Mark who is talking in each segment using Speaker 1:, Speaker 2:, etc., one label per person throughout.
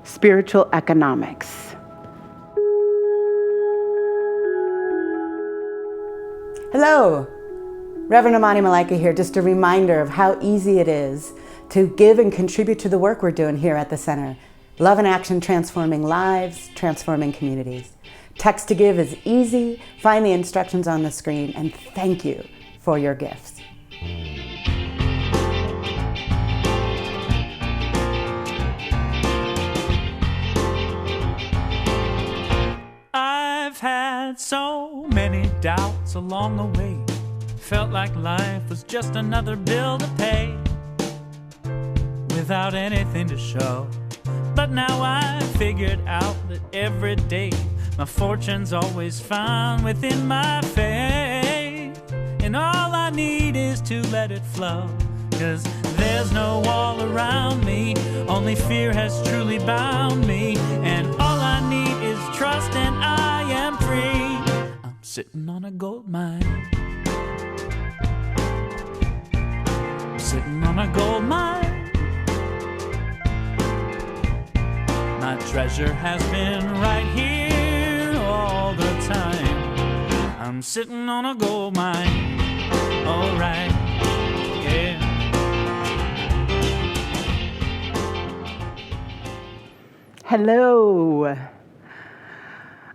Speaker 1: spiritual economics. Hello, Reverend Amani Malaika here. Just a reminder of how easy it is to give and contribute to the work we're doing here at the Center. Love in Action, transforming lives, transforming communities. Text to give is easy. Find the instructions on the screen, and thank you for your gifts.
Speaker 2: I've had so many doubts along the way. Felt like life was just another bill to pay without anything to show. But now I figured out that every day my fortune's always found within my faith. And all I need is to let it flow, 'cause there's no wall around me, only fear has truly bound me. And all I need is trust and I am free. I'm sitting on a gold mine. I'm sitting on a gold mine. My treasure has been right here all the time. I'm sitting on a gold mine. All right, yeah.
Speaker 1: Hello.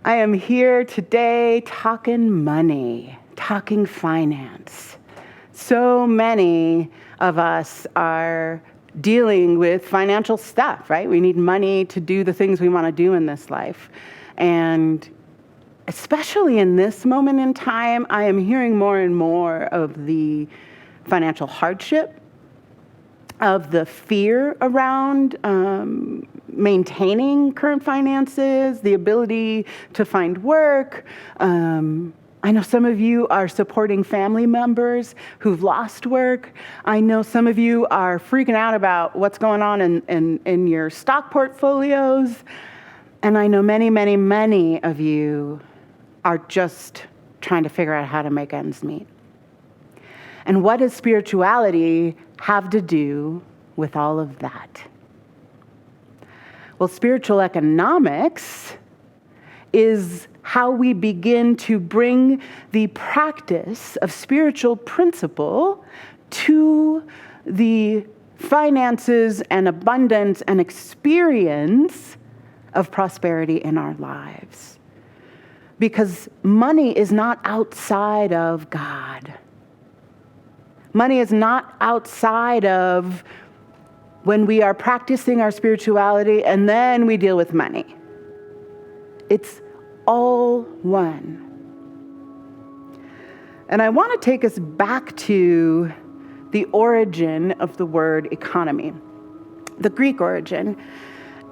Speaker 1: I am here today talking money, talking finance. So many of us are dealing with financial stuff, right? We need money to do the things we want to do in this life. And especially in this moment in time, I am hearing more and more of the financial hardship, of the fear around maintaining current finances, the ability to find work. I know some of you are supporting family members who've lost work. I know some of you are freaking out about what's going on in your stock portfolios. And I know many, many, many of you are just trying to figure out how to make ends meet. And what does spirituality have to do with all of that? Well, spiritual economics is how we begin to bring the practice of spiritual principle to the finances and abundance and experience of prosperity in our lives. Because money is not outside of God. Money is not outside of when we are practicing our spirituality and then we deal with money. It's all one. And I want to take us back to the origin of the word economy, the Greek origin.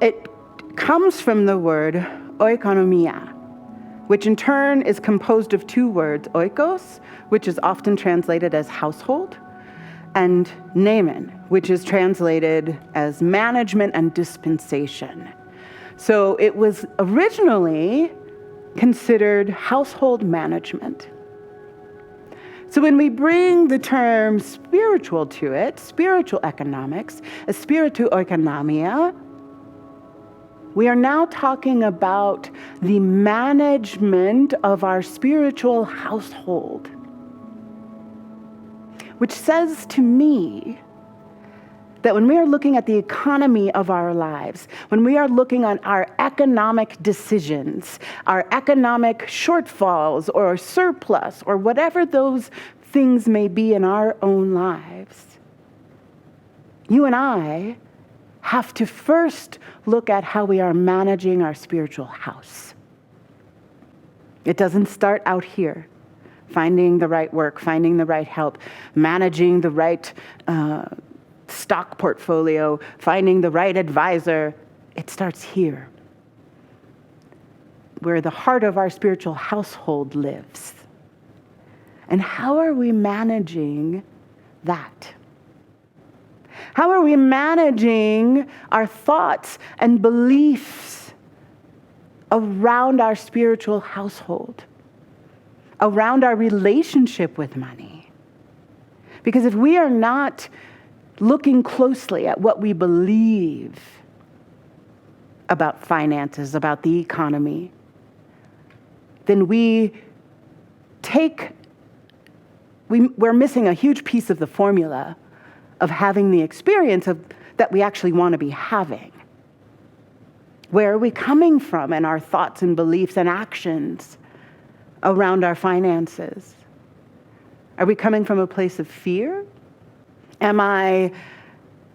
Speaker 1: It comes from the word oikonomia, which in turn is composed of two words, oikos, which is often translated as household, and nemen, which is translated as management and dispensation. So it was originally considered household management. So when we bring the term spiritual to it, spiritual economics, a spirituoikonomia, we are now talking about the management of our spiritual household, which says to me that when we are looking at the economy of our lives, when we are looking at our economic decisions, our economic shortfalls or surplus or whatever those things may be in our own lives, you and I have to first look at how we are managing our spiritual house. It doesn't start out here, finding the right work, finding the right help, managing the right stock portfolio, finding the right advisor. It starts here, where the heart of our spiritual household lives. And how are we managing that? How are we managing our thoughts and beliefs around our spiritual household, around our relationship with money? Because if we are not looking closely at what we believe, about finances, about the economy, then we're missing a huge piece of the formula of having the experience that we actually want to be having. Where are we coming from in our thoughts and beliefs and actions around our finances? Are we coming from a place of fear? Am I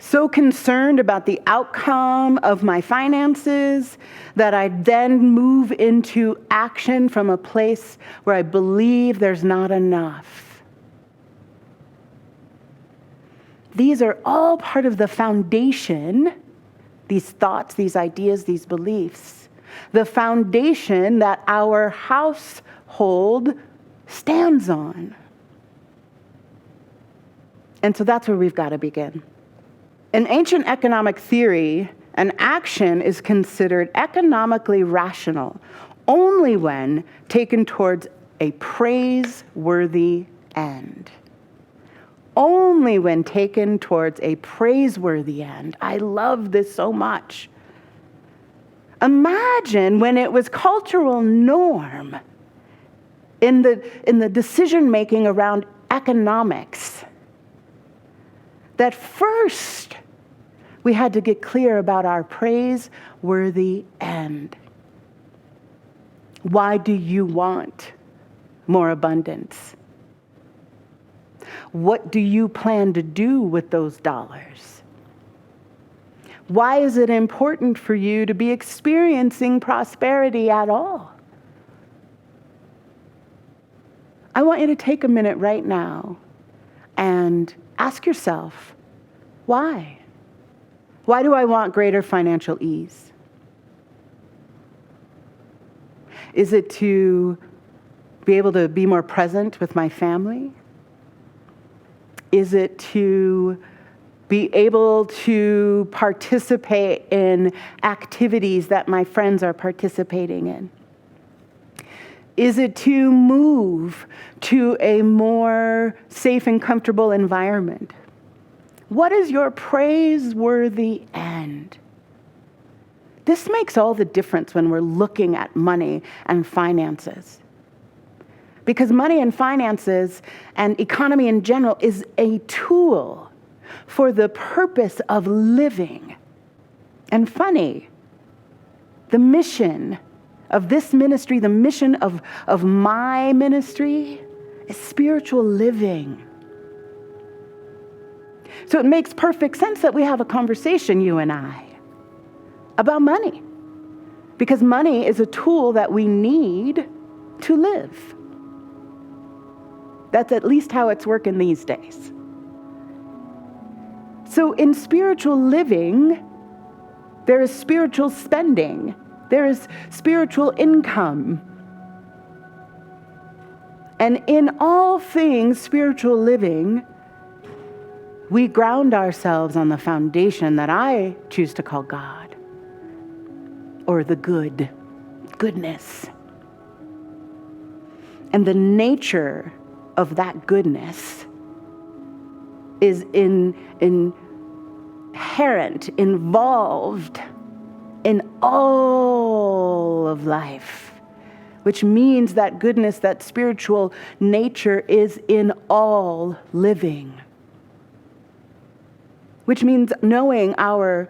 Speaker 1: so concerned about the outcome of my finances that I then move into action from a place where I believe there's not enough? These are all part of the foundation, these thoughts, these ideas, these beliefs, the foundation that our household stands on. And so that's where we've got to begin. In ancient economic theory, an action is considered economically rational only when taken towards a praiseworthy end. Only when taken towards a praiseworthy end. I love this so much. Imagine when it was cultural norm in the decision making around economics that first we had to get clear about our praiseworthy end. Why do you want more abundance? What do you plan to do with those dollars? Why is it important for you to be experiencing prosperity at all? I want you to take a minute right now and ask yourself, why? Why do I want greater financial ease? Is it to be able to be more present with my family? Is it to be able to participate in activities that my friends are participating in? Is it to move to a more safe and comfortable environment? What is your praiseworthy end? This makes all the difference when we're looking at money and finances. Because money and finances and economy in general is a tool for the purpose of living. And funny, the mission of this ministry, the mission of my ministry, is spiritual living. So it makes perfect sense that we have a conversation, you and I, about money. Because money is a tool that we need to live. That's at least how it's working these days. So in spiritual living, there is spiritual spending. There is spiritual income. And in all things spiritual living, we ground ourselves on the foundation that I choose to call God, or the goodness. And the nature of that goodness is inherent, involved in all of life, which means that goodness, that spiritual nature is in all living. Which means knowing our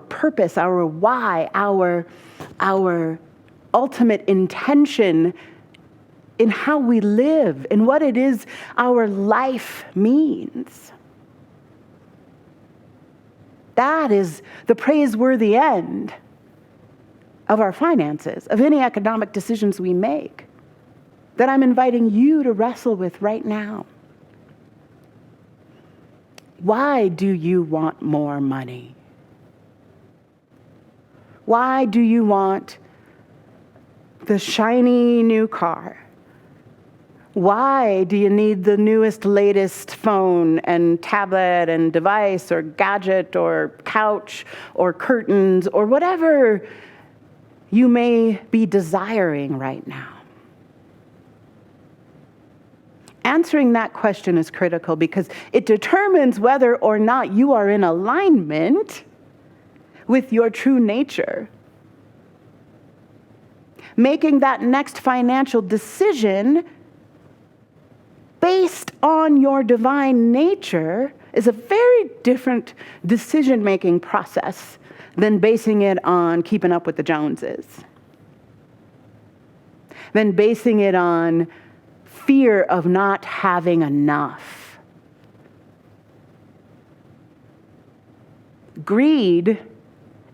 Speaker 1: purpose, our why, our ultimate intention in how we live, in what it is our life means. That is the praiseworthy end of our finances, of any economic decisions we make, that I'm inviting you to wrestle with right now. Why do you want more money? Why do you want the shiny new car? Why do you need the newest, latest phone and tablet and device or gadget or couch or curtains or whatever you may be desiring right now? Answering that question is critical because it determines whether or not you are in alignment with your true nature, making that next financial decision based on your divine nature is a very different decision-making process than basing it on keeping up with the Joneses, than basing it on fear of not having enough. Greed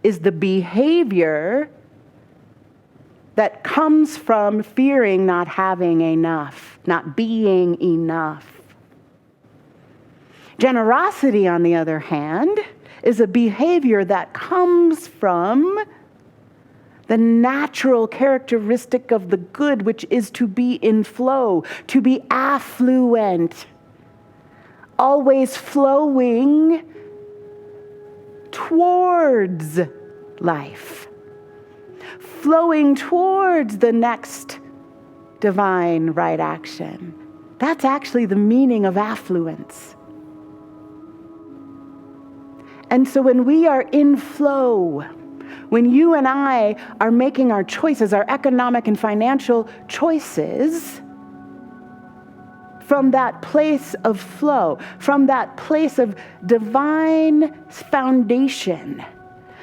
Speaker 1: is the behavior that comes from fearing not having enough, not being enough. Generosity, on the other hand, is a behavior that comes from the natural characteristic of the good, which is to be in flow, to be affluent, always flowing towards life, flowing towards the next divine right action. That's actually the meaning of affluence. And so when we are in flow, when you and I are making our choices, our economic and financial choices, from that place of flow, from that place of divine foundation,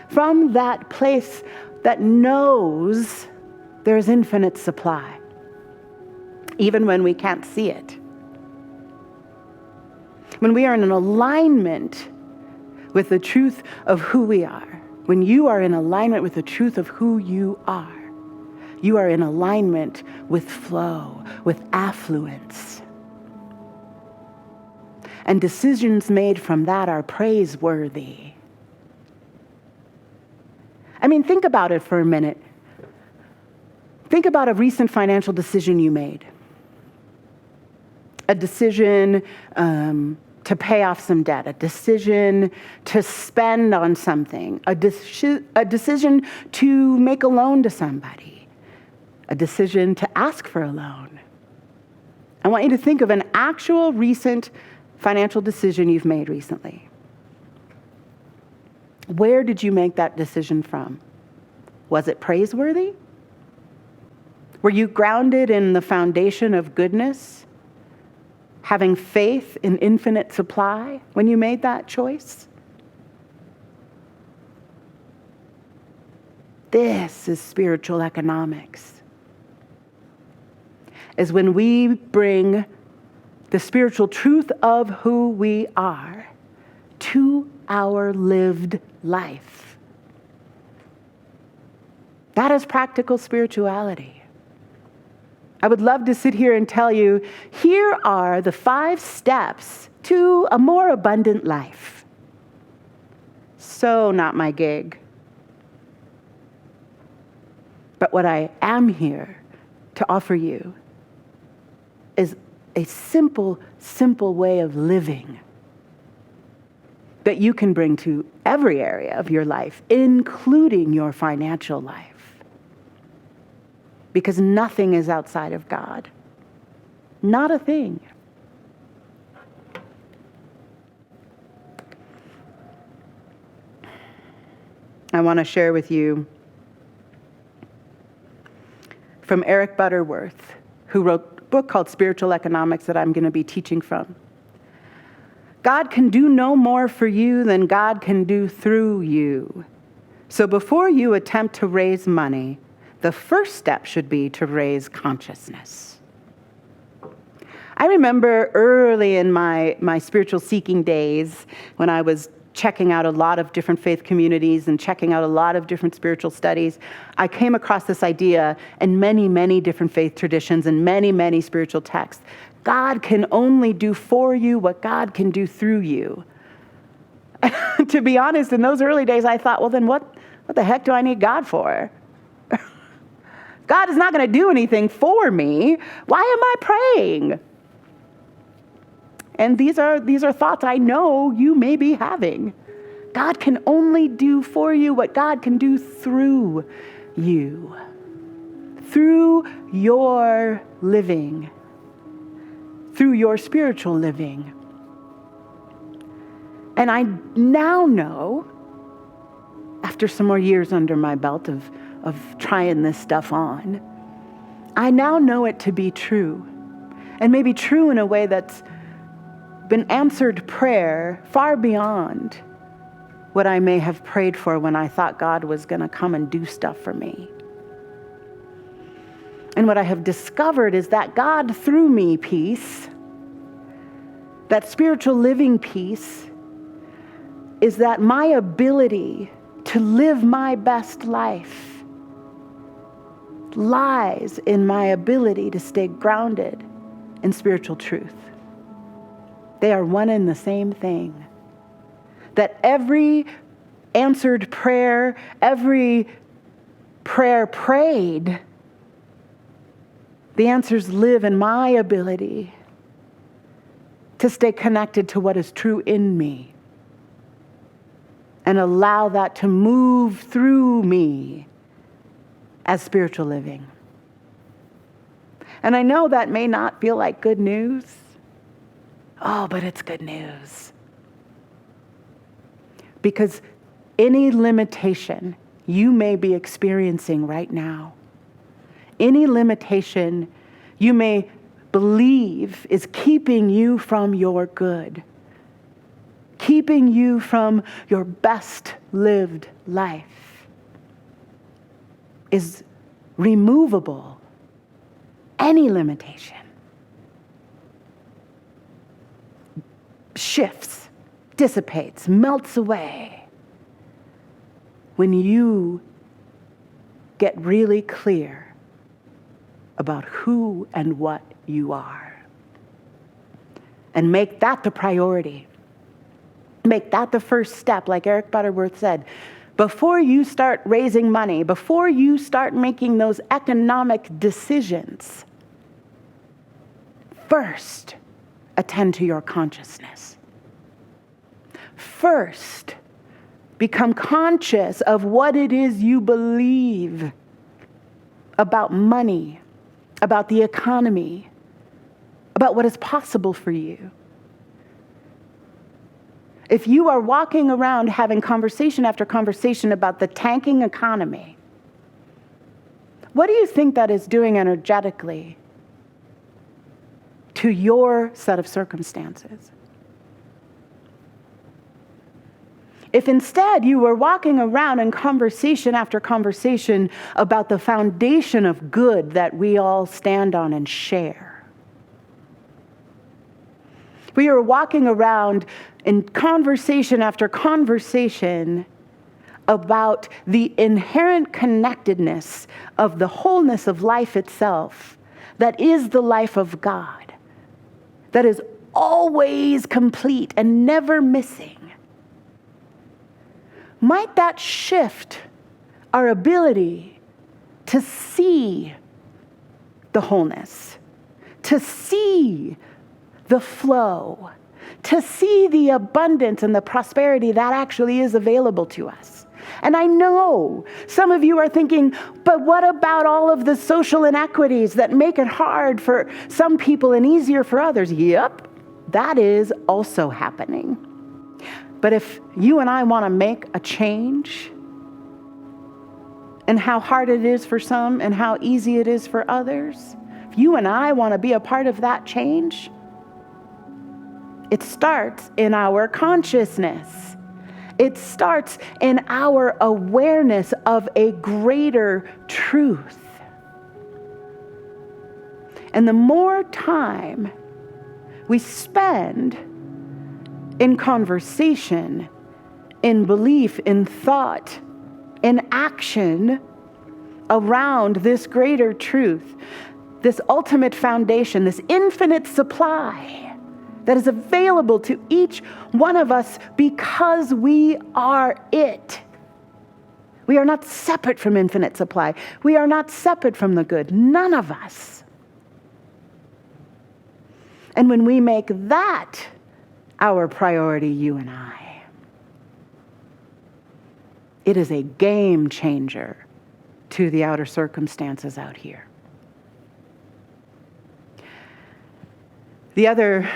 Speaker 1: from that place that knows there's infinite supply, even when we can't see it. When we are in an alignment with the truth of who we are, when you are in alignment with the truth of who you are in alignment with flow, with affluence. And decisions made from that are praiseworthy. I mean, think about it for a minute. Think about a recent financial decision you made. A decision to pay off some debt, a decision to spend on something, a decision to make a loan to somebody, a decision to ask for a loan. I want you to think of an actual recent financial decision you've made recently. Where did you make that decision from? Was it praiseworthy? Were you grounded in the foundation of goodness, having faith in infinite supply when you made that choice? This is spiritual economics. Is when we bring the spiritual truth of who we are to our lived life. That is practical spirituality. I would love to sit here and tell you, here are the 5 steps to a more abundant life. So not my gig. But what I am here to offer you is a simple, simple way of living that you can bring to every area of your life, including your financial life. Because nothing is outside of God. Not a thing. I want to share with you from Eric Butterworth, who wrote a book called Spiritual Economics that I'm going to be teaching from. God can do no more for you than God can do through you. So before you attempt to raise money, the first step should be to raise consciousness. I remember early in my spiritual seeking days when I was checking out a lot of different faith communities and checking out a lot of different spiritual studies, I came across this idea in many, many different faith traditions and many, many spiritual texts. God can only do for you what God can do through you. To be honest, in those early days, I thought, well, then what the heck do I need God for? God is not going to do anything for me. Why am I praying? And these are thoughts I know you may be having. God can only do for you what God can do through you. Through your living. Through your spiritual living. And I now know, after some more years under my belt of of trying this stuff on. I now know it to be true, and maybe true in a way that's been answered prayer far beyond what I may have prayed for when I thought God was going to come and do stuff for me. And what I have discovered is that God, through me, peace, that spiritual living peace, is that my ability to live my best life lies in my ability to stay grounded in spiritual truth. They are one and the same thing. That every answered prayer, every prayer prayed, the answers live in my ability to stay connected to what is true in me and allow that to move through me as spiritual living. And I know that may not feel like good news. Oh, but it's good news. Because any limitation you may be experiencing right now, any limitation you may believe is keeping you from your good, keeping you from your best lived life, is removable. Any limitation shifts, dissipates, melts away when you get really clear about who and what you are. And make that the priority. Make that the first step, like Eric Butterworth said. Before you start raising money, before you start making those economic decisions, first, attend to your consciousness. First, become conscious of what it is you believe about money, about the economy, about what is possible for you. If you are walking around having conversation after conversation about the tanking economy, what do you think that is doing energetically to your set of circumstances? If instead you were walking around in conversation after conversation about the foundation of good that we all stand on and share, we are walking around in conversation after conversation about the inherent connectedness of the wholeness of life itself, that is the life of God, that is always complete and never missing. Might that shift our ability to see the wholeness, to see the flow, to see the abundance and the prosperity that actually is available to us? And I know some of you are thinking, but what about all of the social inequities that make it hard for some people and easier for others? Yep, that is also happening. But if you and I want to make a change in how hard it is for some and how easy it is for others, if you and I want to be a part of that change, it starts in our consciousness. It starts in our awareness of a greater truth. And the more time we spend in conversation, in belief, in thought, in action around this greater truth, this ultimate foundation, this infinite supply that is available to each one of us because we are it. We are not separate from infinite supply. We are not separate from the good. None of us. And when we make that our priority, you and I, it is a game changer to the outer circumstances out here. The other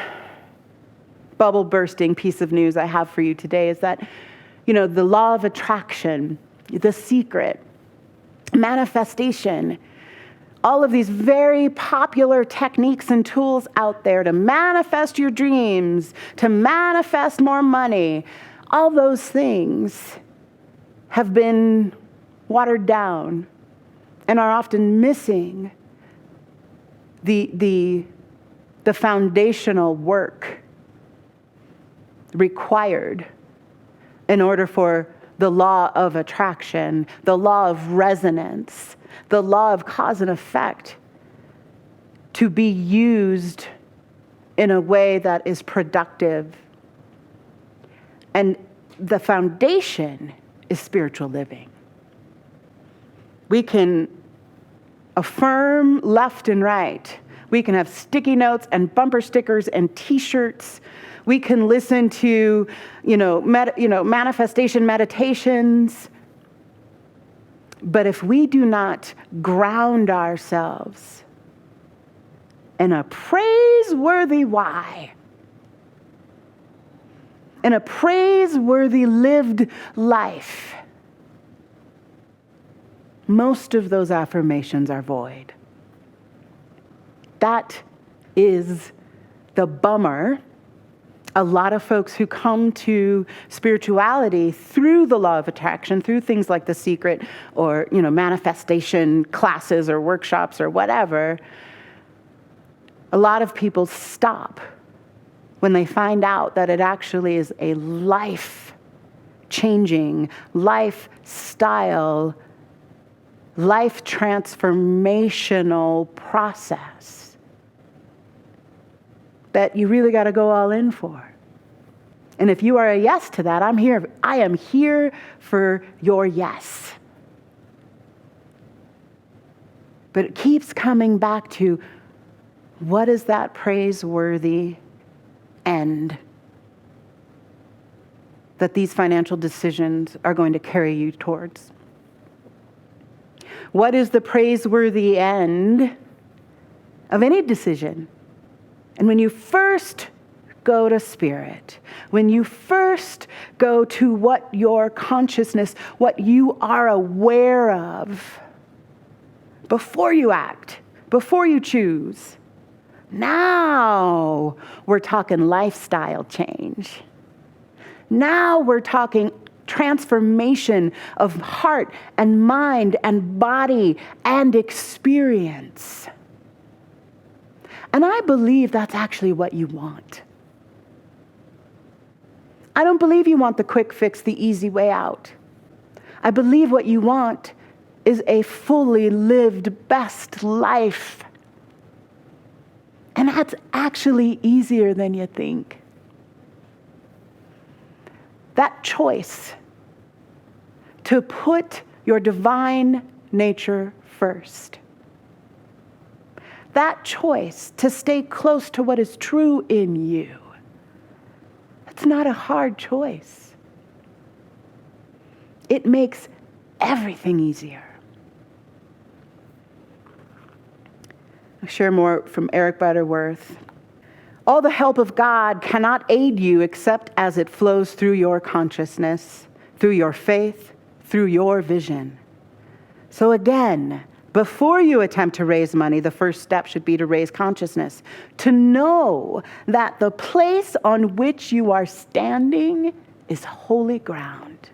Speaker 1: bubble bursting piece of news I have for you today is that, the law of attraction, the secret manifestation, all of these very popular techniques and tools out there to manifest your dreams, to manifest more money, all those things have been watered down and are often missing the foundational work required in order for the law of attraction, the law of resonance, the law of cause and effect to be used in a way that is productive. And the foundation is spiritual living. We can affirm left and right. We can have sticky notes and bumper stickers and t-shirts. We can listen to, manifestation meditations. But if we do not ground ourselves in a praiseworthy why, in a praiseworthy lived life, most of those affirmations are void. That is the bummer. A lot of folks who come to spirituality through the law of attraction, through things like The Secret or, manifestation classes or workshops or whatever, a lot of people stop when they find out that it actually is a life-changing, lifestyle, life transformational process that you really got to go all in for. And if you are a yes to that, I'm here. I am here for your yes. But it keeps coming back to, what is that praiseworthy end that these financial decisions are going to carry you towards? What is the praiseworthy end of any decision? And when you first go to spirit, when you first go to what your consciousness, what you are aware of, before you act, before you choose, now we're talking lifestyle change. Now we're talking transformation of heart and mind and body and experience. And I believe that's actually what you want. I don't believe you want the quick fix, the easy way out. I believe what you want is a fully lived best life. And that's actually easier than you think. That choice to put your divine nature first. That choice to stay close to what is true in you. It's not a hard choice. It makes everything easier. I'll share more from Eric Butterworth. All the help of God cannot aid you except as it flows through your consciousness, through your faith, through your vision. So again, before you attempt to raise money, the first step should be to raise consciousness, to know that the place on which you are standing is holy ground.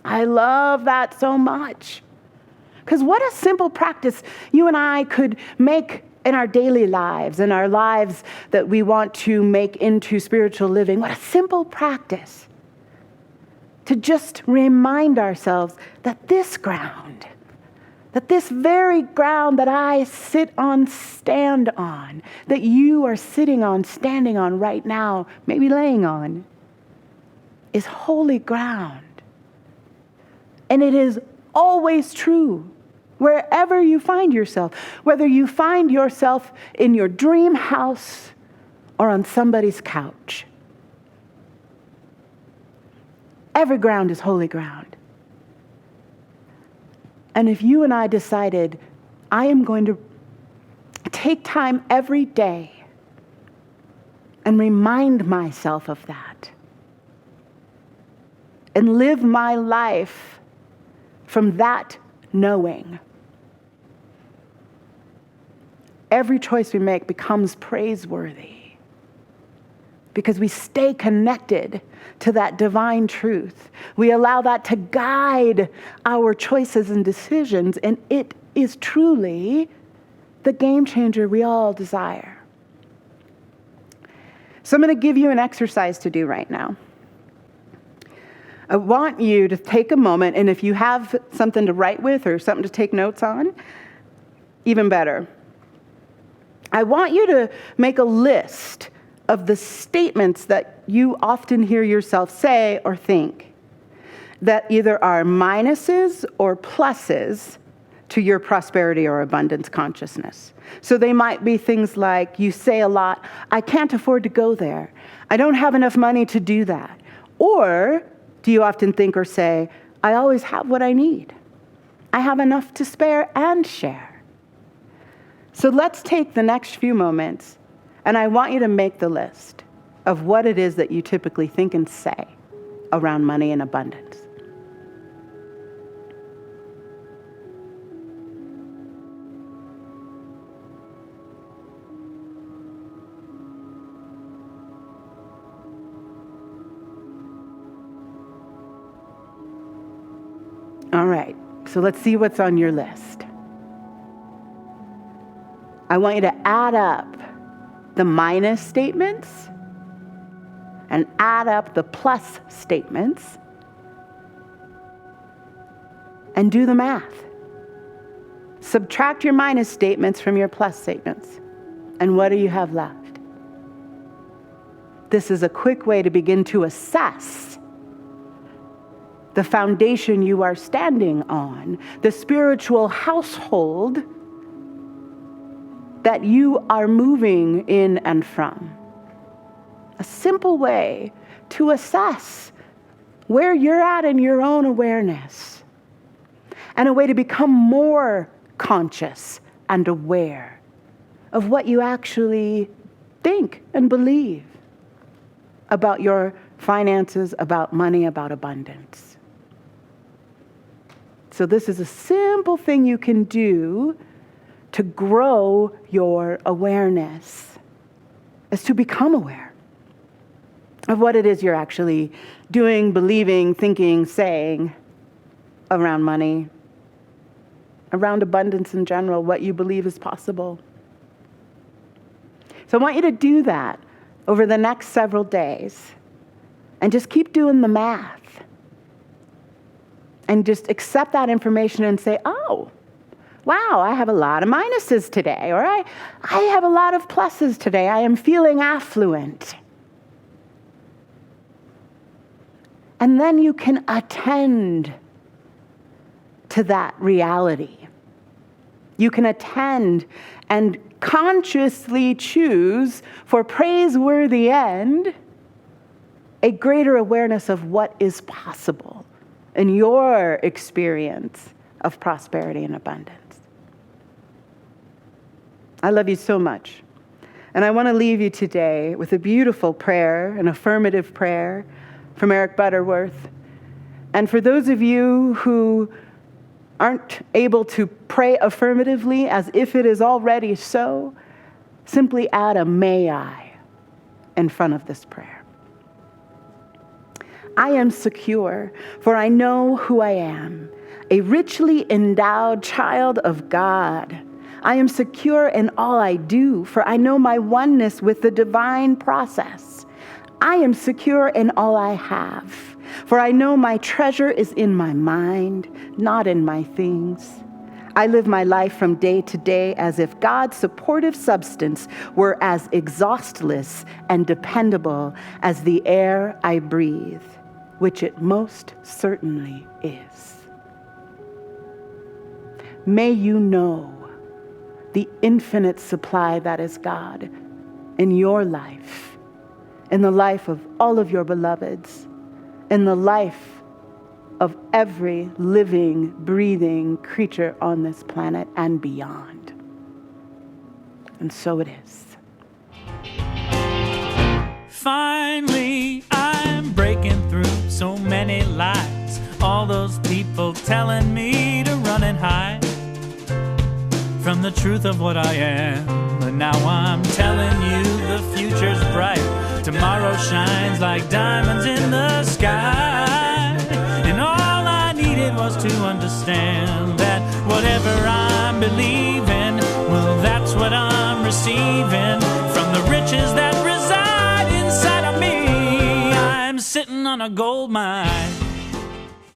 Speaker 1: I love that so much. Because what a simple practice you and I could make in our daily lives, in our lives that we want to make into spiritual living. What a simple practice to just remind ourselves that this ground, that this very ground that I sit on, stand on, that you are sitting on, standing on right now, maybe laying on, is holy ground. And it is always true, wherever you find yourself, whether you find yourself in your dream house or on somebody's couch. Every ground is holy ground. And if you and I decided, I am going to take time every day and remind myself of that and live my life from that knowing. Every choice we make becomes praiseworthy because we stay connected to that divine truth. We allow that to guide our choices and decisions, and it is truly the game changer we all desire. So I'm going to give you an exercise to do right now. I want you to take a moment, and if you have something to write with or something to take notes on, even better. I want you to make a list of the statements that you often hear yourself say or think that either are minuses or pluses to your prosperity or abundance consciousness. So they might be things like, you say a lot, I can't afford to go there. I don't have enough money to do that. Or do you often think or say, I always have what I need. I have enough to spare and share. So let's take the next few moments, and I want you to make the list of what it is that you typically think and say around money and abundance. All right, so let's see what's on your list. I want you to add up the minus statements and add up the plus statements and do the math. Subtract your minus statements from your plus statements. And what do you have left? This is a quick way to begin to assess the foundation you are standing on, the spiritual household that you are moving in and from. A simple way to assess where you're at in your own awareness, and a way to become more conscious and aware of what you actually think and believe about your finances, about money, about abundance. So this is a simple thing you can do to grow your awareness, is to become aware of what it is you're actually doing, believing, thinking, saying around money, around abundance in general, what you believe is possible. So I want you to do that over the next several days and just keep doing the math and just accept that information and say, oh, wow, I have a lot of minuses today, or I have a lot of pluses today. I am feeling affluent. And then you can attend to that reality. You can attend and consciously choose for praiseworthy end a greater awareness of what is possible in your experience of prosperity and abundance. I love you so much. And I want to leave you today with a beautiful prayer, an affirmative prayer from Eric Butterworth. And for those of you who aren't able to pray affirmatively as if it is already so, simply add a may I in front of this prayer. I am secure, for I know who I am, a richly endowed child of God. I am secure in all I do, for I know my oneness with the divine process. I am secure in all I have, for I know my treasure is in my mind, not in my things. I live my life from day to day as if God's supportive substance were as exhaustless and dependable as the air I breathe, which it most certainly is. May you know the infinite supply that is God in your life, in the life of all of your beloveds, in the life of every living, breathing creature on this planet and beyond. And so it is.
Speaker 2: Finally, I'm breaking through so many lies. all those people telling me to run and hide from the truth of what I am. But now I'm telling you the future's bright. Tomorrow shines like diamonds in the sky. And all I needed was to understand that whatever I'm believing, well, that's what I'm receiving from the riches that reside inside of me. I'm sitting on a gold mine.